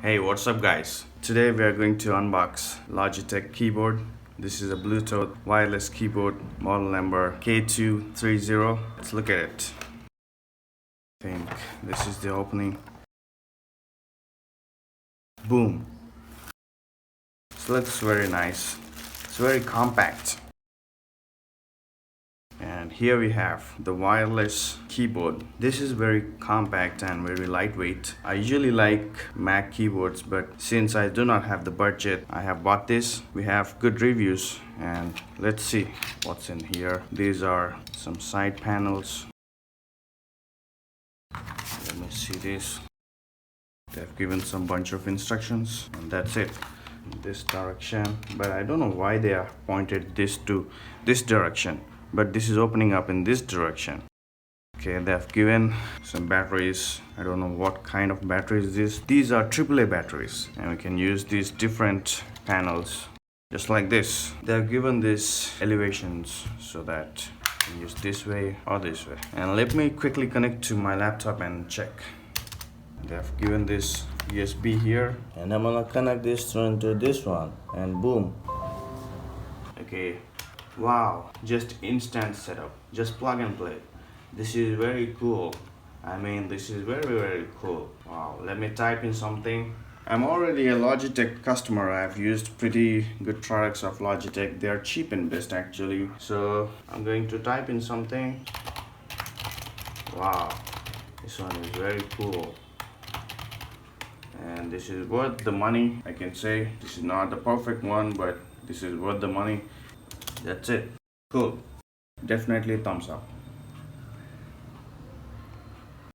Hey, what's up guys? Today we are going to unbox Logitech keyboard. This is a Bluetooth wireless keyboard, model number K230. Let's look at it. I think this is the opening. Boom. So looks very nice. It's very compact. And here we have the wireless keyboard. This is very compact and very lightweight. I usually like Mac keyboards, but since I do not have the budget, I have bought this. We have good reviews and let's see what's in here. These are some side panels. Let me see this. They've given some bunch of instructions and that's it. In this direction, but I don't know why they are pointed this to this direction. But this is opening up in this direction. Okay, they have given some batteries. I don't know what kind of batteries this. These are AAA batteries and we can use these different panels just like this. They have given these elevations so that you can use this way or this way. And let me quickly connect to my laptop and check. They have given this USB here and I'm gonna connect this one to this one and boom. Okay. Wow, just instant setup, just plug and play. This is very cool. I mean, this is very cool. Wow, let me type in something. I'm already a Logitech customer. I've used pretty good products of Logitech. They are cheap and best actually. So I'm going to type in something. Wow, this one is very cool. And this is worth the money, I can say. This is not the perfect one, but this is worth the money. That's it. Cool. Definitely thumbs up.